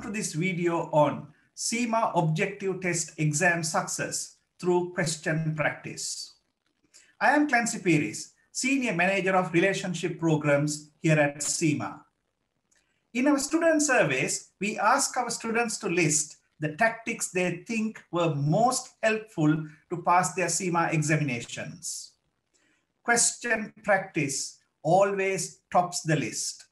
to this video on CIMA Objective Test Exam Success through Question Practice. I am Clancy Peris, Senior Manager of Relationship Programs here at CIMA. In our student surveys, we ask our students to list the tactics they think were most helpful to pass their CIMA examinations. Question practice always tops the list.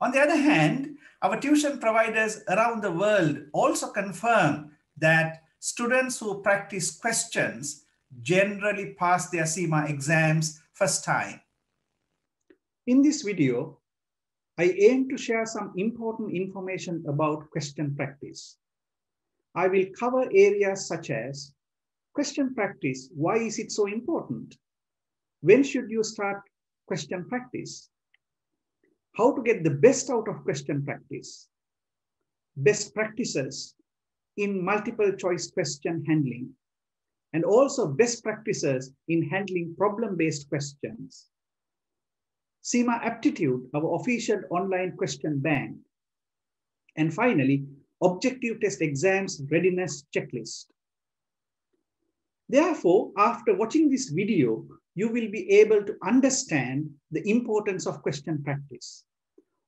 On the other hand, our tuition providers around the world also confirm that students who practice questions generally pass their CIMA exams first time. In this video, I aim to share some important information about question practice. I will cover areas such as question practice. Why is it so important? When should you start question practice? How to get the best out of question practice? Best practices in multiple choice question handling, and also best practices in handling problem-based questions. CIMA Aptitude, our official online question bank. And finally, Objective Test Exams Readiness Checklist. Therefore, after watching this video, you will be able to understand the importance of question practice.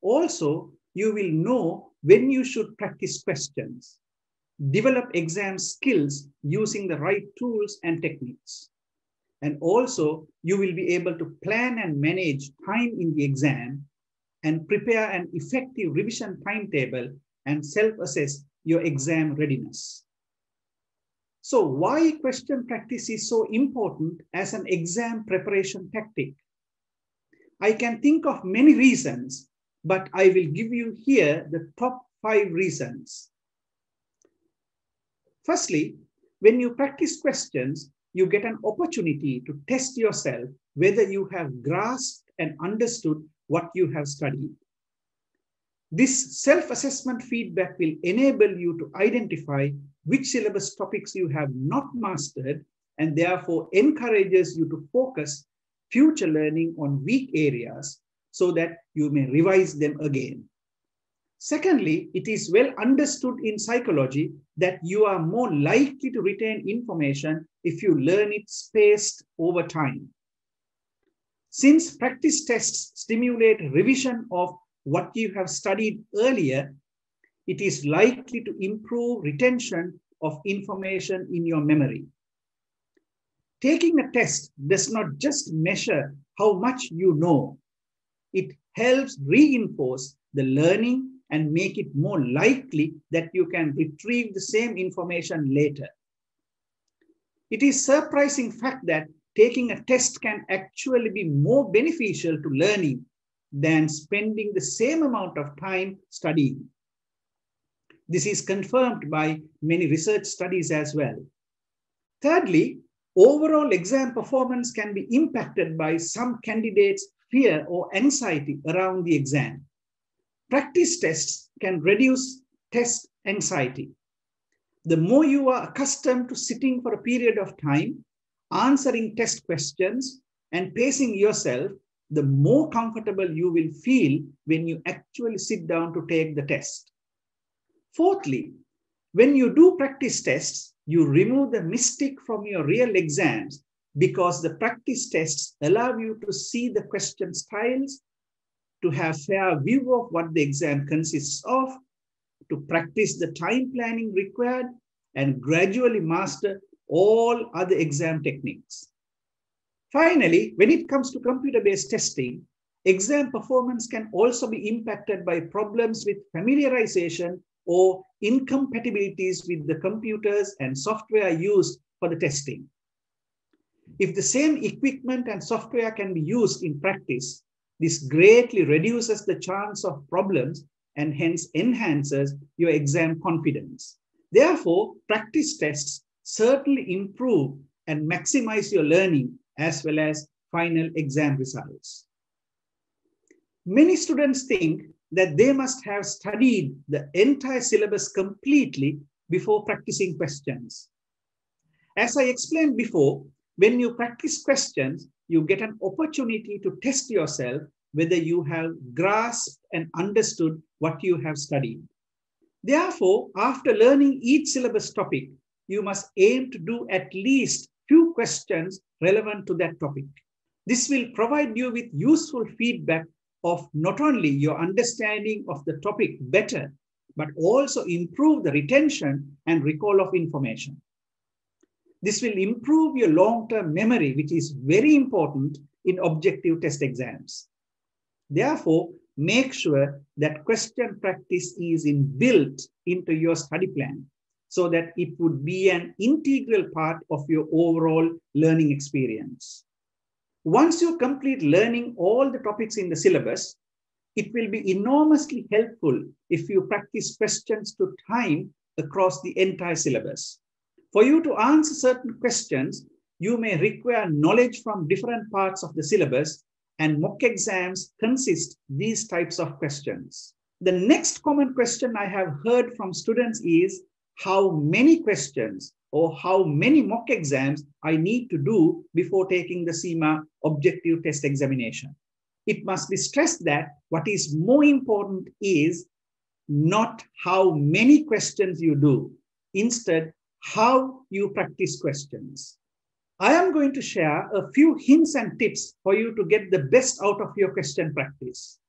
Also, you will know when you should practice questions, develop exam skills using the right tools and techniques. And also, you will be able to plan and manage time in the exam and prepare an effective revision timetable and self-assess your exam readiness. So why question practice is so important as an exam preparation tactic? I can think of many reasons, but I will give you here the top 5 reasons. Firstly, when you practice questions, you get an opportunity to test yourself whether you have grasped and understood what you have studied. This self-assessment feedback will enable you to identify which syllabus topics you have not mastered and therefore encourages you to focus future learning on weak areas so that you may revise them again. Secondly, it is well understood in psychology that you are more likely to retain information if you learn it spaced over time. Since practice tests stimulate revision of what you have studied earlier, it is likely to improve retention of information in your memory. Taking a test does not just measure how much you know. It helps reinforce the learning and make it more likely that you can retrieve the same information later. It is a surprising fact that taking a test can actually be more beneficial to learning than spending the same amount of time studying. This is confirmed by many research studies as well. Thirdly, overall exam performance can be impacted by some candidates' fear or anxiety around the exam. Practice tests can reduce test anxiety. The more you are accustomed to sitting for a period of time, answering test questions, and pacing yourself, the more comfortable you will feel when you actually sit down to take the test. Fourthly, when you do practice tests, you remove the mystique from your real exams because the practice tests allow you to see the question styles, to have a fair view of what the exam consists of, to practice the time planning required, and gradually master all other exam techniques. Finally, when it comes to computer-based testing, exam performance can also be impacted by problems with familiarization or incompatibilities with the computers and software used for the testing. If the same equipment and software can be used in practice, this greatly reduces the chance of problems and hence enhances your exam confidence. Therefore, practice tests certainly improve and maximize your learning as well as final exam results. Many students think that they must have studied the entire syllabus completely before practicing questions. As I explained before, when you practice questions, you get an opportunity to test yourself whether you have grasped and understood what you have studied. Therefore, after learning each syllabus topic, you must aim to do at least few questions relevant to that topic. This will provide you with useful feedback of not only your understanding of the topic better, but also improve the retention and recall of information. This will improve your long-term memory, which is very important in objective test exams. Therefore, make sure that question practice is built into your study plan so that it would be an integral part of your overall learning experience. Once you complete learning all the topics in the syllabus, it will be enormously helpful if you practice questions to time across the entire syllabus. For you to answer certain questions, you may require knowledge from different parts of the syllabus, and mock exams consist these types of questions. The next common question I have heard from students is how many questions or how many mock exams I need to do before taking the CIMA objective test examination. It must be stressed that what is more important is not how many questions you do, instead, how you practice questions. I am going to share a few hints and tips for you to get the best out of your question practice.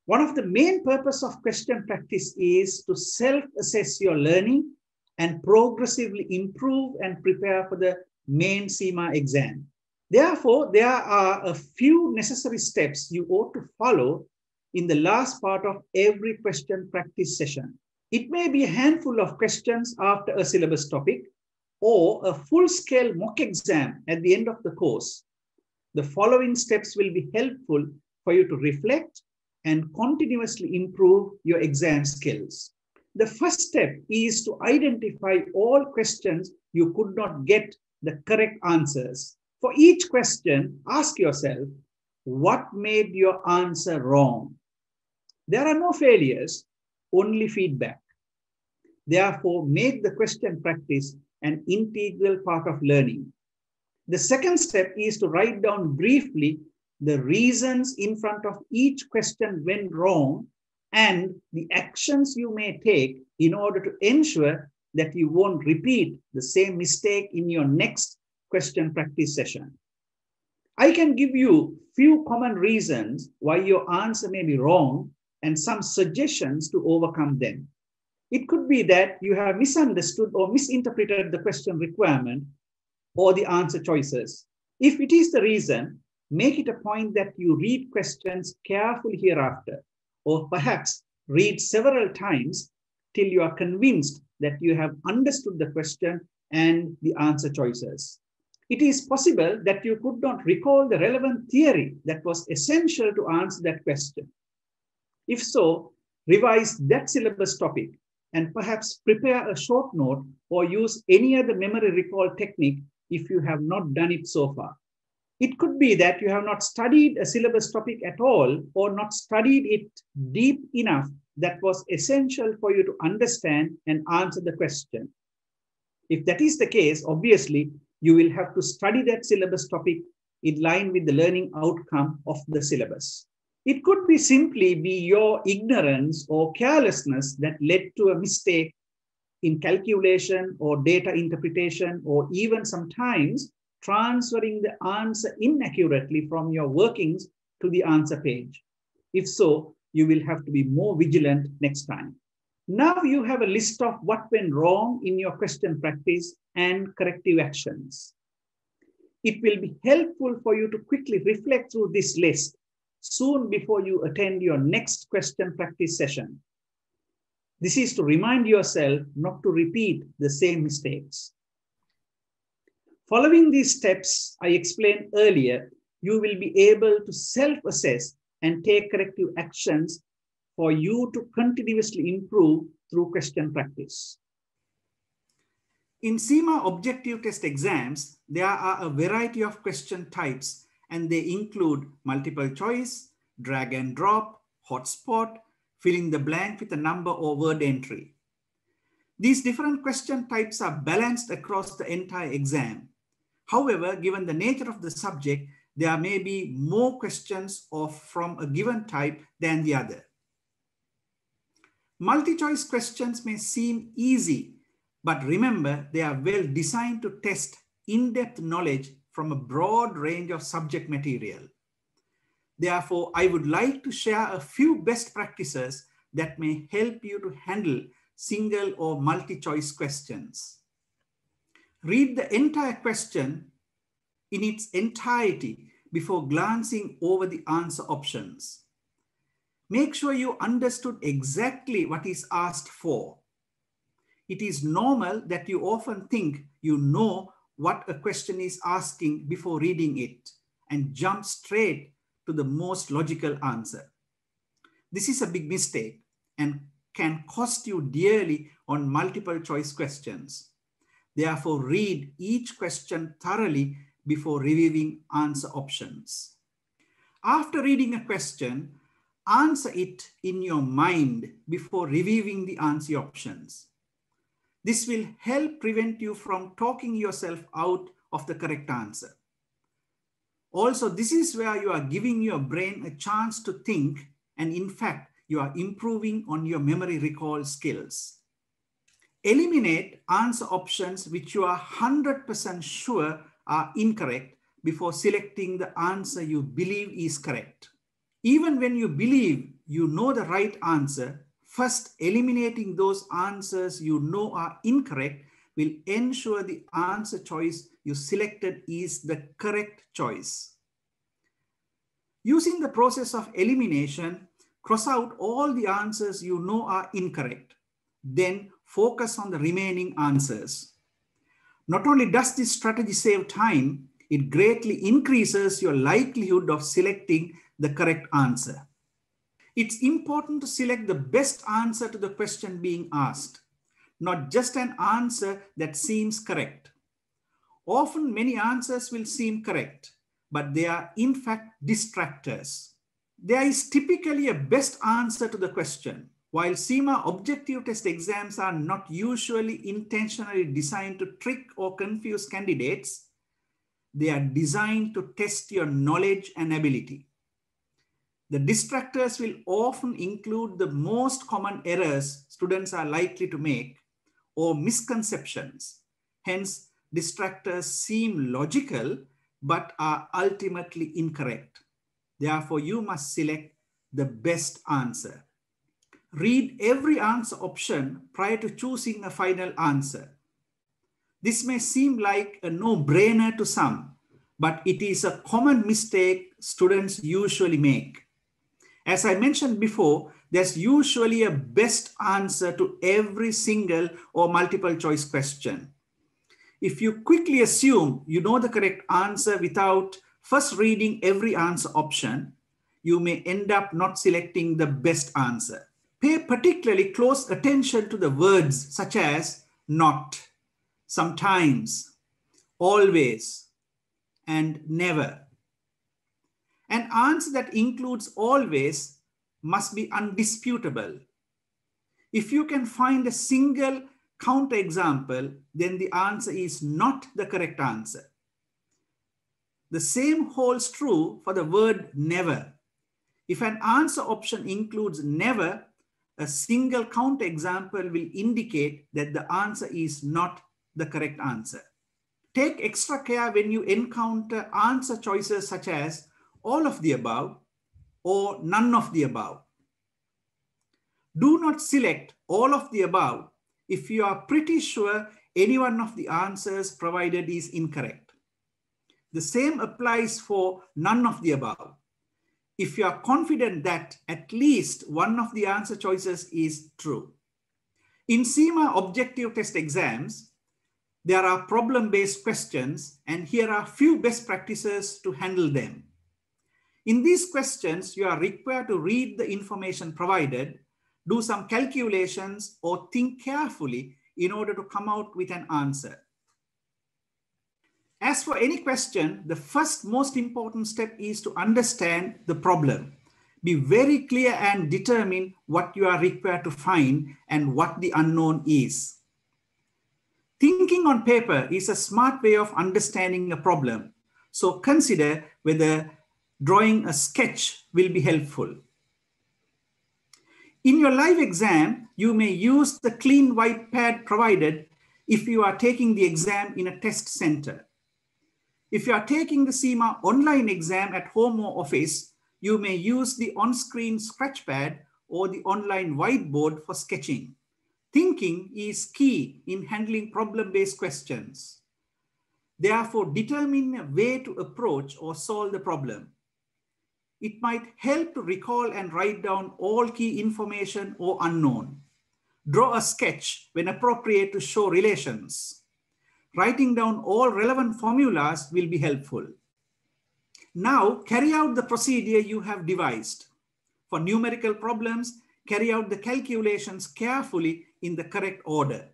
One of the main purposes of question practice is to self-assess your learning and progressively improve and prepare for the main CIMA exam. Therefore, there are a few necessary steps you ought to follow in the last part of every question practice session. It may be a handful of questions after a syllabus topic or a full-scale mock exam at the end of the course. The following steps will be helpful for you to reflect and continuously improve your exam skills. The first step is to identify all questions you could not get the correct answers. For each question, ask yourself, what made your answer wrong? There are no failures, only feedback. Therefore, make the question practice an integral part of learning. The second step is to write down briefly the reasons in front of each question went wrong and the actions you may take in order to ensure that you won't repeat the same mistake in your next question practice session. I can give you few common reasons why your answer may be wrong and some suggestions to overcome them. It could be that you have misunderstood or misinterpreted the question requirement or the answer choices. If it is the reason, make it a point that you read questions carefully hereafter, or perhaps read several times till you are convinced that you have understood the question and the answer choices. It is possible that you could not recall the relevant theory that was essential to answer that question. If so, revise that syllabus topic and perhaps prepare a short note or use any other memory recall technique if you have not done it so far. It could be that you have not studied a syllabus topic at all or not studied it deep enough that was essential for you to understand and answer the question. If that is the case, obviously, you will have to study that syllabus topic in line with the learning outcome of the syllabus. It could be simply be your ignorance or carelessness that led to a mistake in calculation or data interpretation, or even sometimes transferring the answer inaccurately from your workings to the answer page. If so, you will have to be more vigilant next time. Now you have a list of what went wrong in your question practice and corrective actions. It will be helpful for you to quickly reflect through this list soon before you attend your next question practice session. This is to remind yourself not to repeat the same mistakes. Following these steps I explained earlier, you will be able to self-assess and take corrective actions for you to continuously improve through question practice. In CIMA objective test exams, there are a variety of question types, and they include multiple choice, drag and drop, hotspot, fill in the blank with a number or word entry. These different question types are balanced across the entire exam. However, given the nature of the subject, there may be more questions from a given type than the other. Multi-choice questions may seem easy, but remember they are well designed to test in-depth knowledge from a broad range of subject material. Therefore, I would like to share a few best practices that may help you to handle single or multi-choice questions. Read the entire question in its entirety before glancing over the answer options. Make sure you understood exactly what is asked for. It is normal that you often think you know what a question is asking before reading it and jump straight to the most logical answer. This is a big mistake and can cost you dearly on multiple choice questions. Therefore, read each question thoroughly before reviewing answer options. After reading a question, answer it in your mind before reviewing the answer options. This will help prevent you from talking yourself out of the correct answer. Also, this is where you are giving your brain a chance to think, and in fact, you are improving on your memory recall skills. Eliminate answer options which you are 100% sure are incorrect before selecting the answer you believe is correct. Even when you believe you know the right answer, first eliminating those answers you know are incorrect will ensure the answer choice you selected is the correct choice. Using the process of elimination, cross out all the answers you know are incorrect. Then focus on the remaining answers. Not only does this strategy save time, it greatly increases your likelihood of selecting the correct answer. It's important to select the best answer to the question being asked, not just an answer that seems correct. Often many answers will seem correct, but they are in fact distractors. There is typically a best answer to the question. While CIMA objective test exams are not usually intentionally designed to trick or confuse candidates, they are designed to test your knowledge and ability. The distractors will often include the most common errors students are likely to make or misconceptions. Hence, distractors seem logical but are ultimately incorrect. Therefore, you must select the best answer. Read every answer option prior to choosing a final answer. This may seem like a no-brainer to some, but it is a common mistake students usually make. As I mentioned before, there's usually a best answer to every single or multiple choice question. If you quickly assume you know the correct answer without first reading every answer option, you may end up not selecting the best answer. Pay particularly close attention to the words such as not, sometimes, always, and never. An answer that includes always must be undisputable. If you can find a single counterexample, then the answer is not the correct answer. The same holds true for the word never. If an answer option includes never, a single counterexample will indicate that the answer is not the correct answer. Take extra care when you encounter answer choices such as all of the above or none of the above. Do not select all of the above if you are pretty sure any one of the answers provided is incorrect. The same applies for none of the above. If you are confident that at least one of the answer choices is true. In CIMA objective test exams, there are problem-based questions, and here are a few best practices to handle them. In these questions, you are required to read the information provided, do some calculations, or think carefully in order to come out with an answer. As for any question, the first most important step is to understand the problem. Be very clear and determine what you are required to find and what the unknown is. Thinking on paper is a smart way of understanding a problem. So consider whether drawing a sketch will be helpful. In your live exam, you may use the clean white pad provided if you are taking the exam in a test center. If you are taking the CIMA online exam at home or office, you may use the on-screen scratch pad or the online whiteboard for sketching. Thinking is key in handling problem-based questions. Therefore, determine a way to approach or solve the problem. It might help to recall and write down all key information or unknown. Draw a sketch when appropriate to show relations. Writing down all relevant formulas will be helpful. Now, carry out the procedure you have devised. For numerical problems, carry out the calculations carefully in the correct order.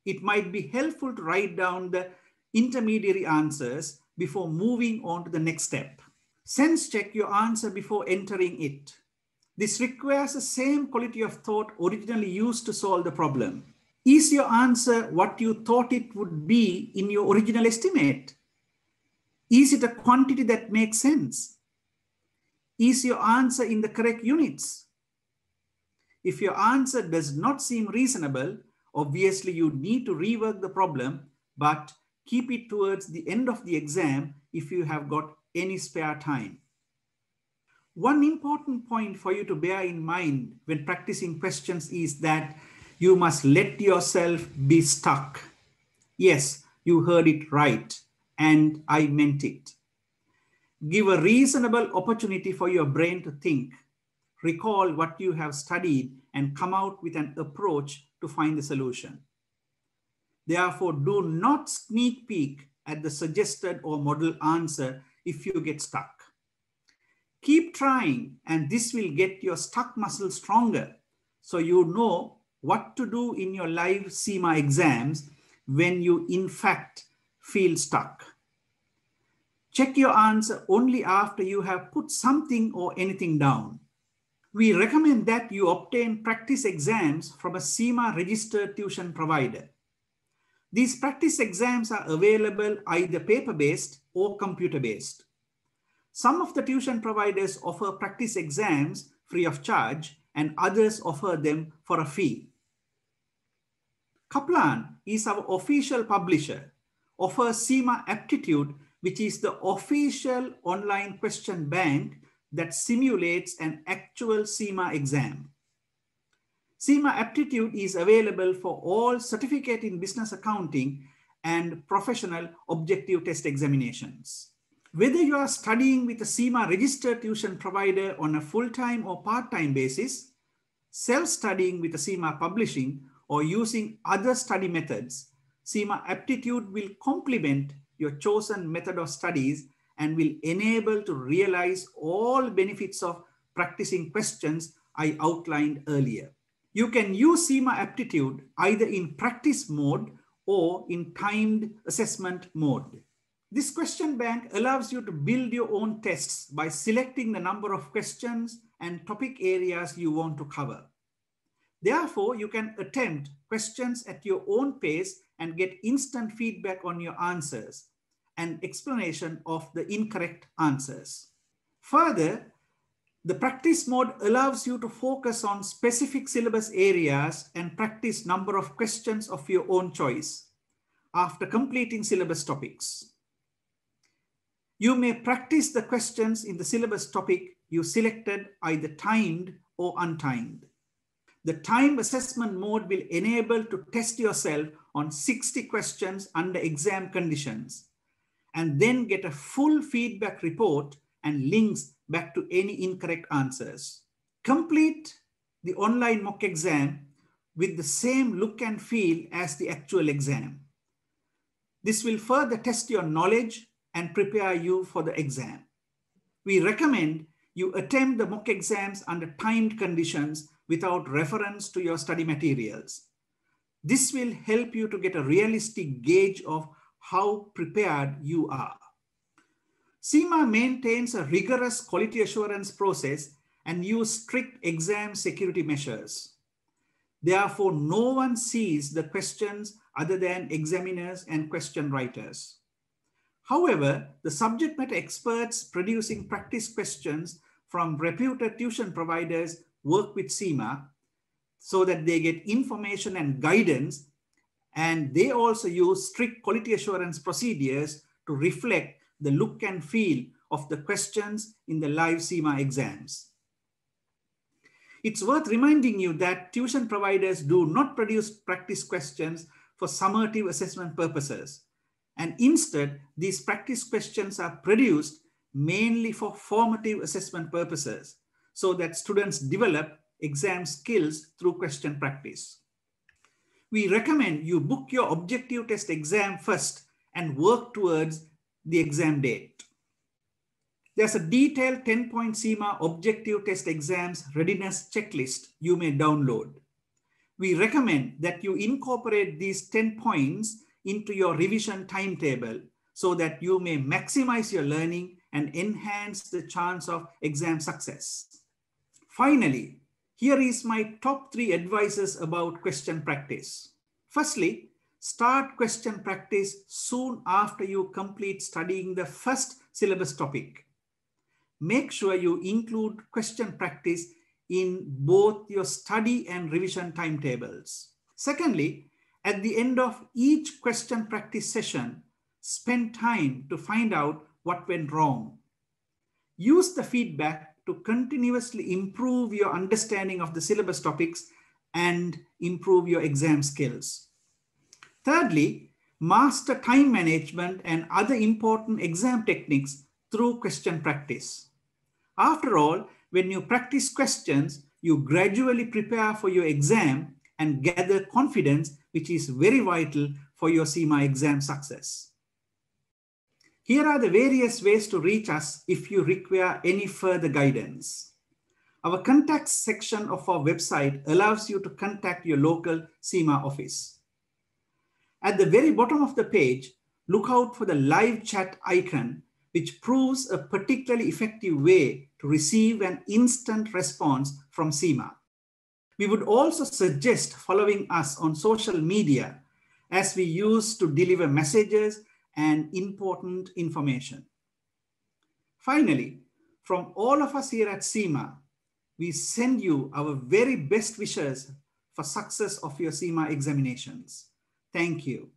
It might be helpful to write down the intermediary answers before moving on to the next step. Sense check your answer before entering it. This requires the same quality of thought originally used to solve the problem. Is your answer what you thought it would be in your original estimate? Is it a quantity that makes sense? Is your answer in the correct units? If your answer does not seem reasonable, obviously you need to rework the problem, but keep it towards the end of the exam if you have got any spare time. One important point for you to bear in mind when practicing questions is that you must let yourself be stuck. Yes, you heard it right, and I meant it. Give a reasonable opportunity for your brain to think, recall what you have studied, and come out with an approach to find the solution. Therefore, do not sneak peek at the suggested or model answer if you get stuck. Keep trying, and this will get your stuck muscle stronger, so you know what to do in your live CIMA exams when you in fact feel stuck. Check your answer only after you have put something or anything down. We recommend that you obtain practice exams from a CIMA registered tuition provider. These practice exams are available either paper-based or computer-based. Some of the tuition providers offer practice exams free of charge, and others offer them for a fee. Kaplan is our official publisher, offers CIMA Aptitude, which is the official online question bank that simulates an actual CIMA exam. CIMA Aptitude is available for all certificate in business accounting and professional objective test examinations. Whether you are studying with a CIMA registered tuition provider on a full-time or part-time basis, self-studying with a CIMA publishing, or using other study methods, CIMA Aptitude will complement your chosen method of studies and will enable to realize all benefits of practicing questions I outlined earlier. You can use CIMA Aptitude either in practice mode or in timed assessment mode. This question bank allows you to build your own tests by selecting the number of questions and topic areas you want to cover. Therefore, you can attempt questions at your own pace and get instant feedback on your answers and explanation of the incorrect answers. Further, the practice mode allows you to focus on specific syllabus areas and practice number of questions of your own choice after completing syllabus topics. You may practice the questions in the syllabus topic you selected either timed or untimed. The time assessment mode will enable to test yourself on 60 questions under exam conditions and then get a full feedback report and links back to any incorrect answers. Complete the online mock exam with the same look and feel as the actual exam. This will further test your knowledge and prepare you for the exam. We recommend you attempt the mock exams under timed conditions without reference to your study materials. This will help you to get a realistic gauge of how prepared you are. CIMA maintains a rigorous quality assurance process and use strict exam security measures. Therefore, no one sees the questions other than examiners and question writers. However, the subject matter experts producing practice questions from reputed tuition providers work with CIMA so that they get information and guidance, and they also use strict quality assurance procedures to reflect the look and feel of the questions in the live CIMA exams. It's worth reminding you that tuition providers do not produce practice questions for summative assessment purposes, and instead these practice questions are produced mainly for formative assessment purposes so that students develop exam skills through question practice. We recommend you book your objective test exam first and work towards the exam date. There's a detailed 10-point CIMA objective test exams readiness checklist you may download. We recommend that you incorporate these 10 points into your revision timetable so that you may maximize your learning and enhance the chance of exam success. Finally, here is my top 3 advices about question practice. Firstly, start question practice soon after you complete studying the first syllabus topic. Make sure you include question practice in both your study and revision timetables. Secondly, at the end of each question practice session, spend time to find out what went wrong. Use the feedback to continuously improve your understanding of the syllabus topics and improve your exam skills. Thirdly, master time management and other important exam techniques through question practice. After all, when you practice questions, you gradually prepare for your exam and gather confidence, which is very vital for your CIMA exam success. Here are the various ways to reach us if you require any further guidance. Our contacts section of our website allows you to contact your local CIMA office. At the very bottom of the page, look out for the live chat icon, which proves a particularly effective way to receive an instant response from CIMA. We would also suggest following us on social media as we use to deliver messages and important information. Finally, from all of us here at CIMA, we send you our very best wishes for success of your CIMA examinations. Thank you.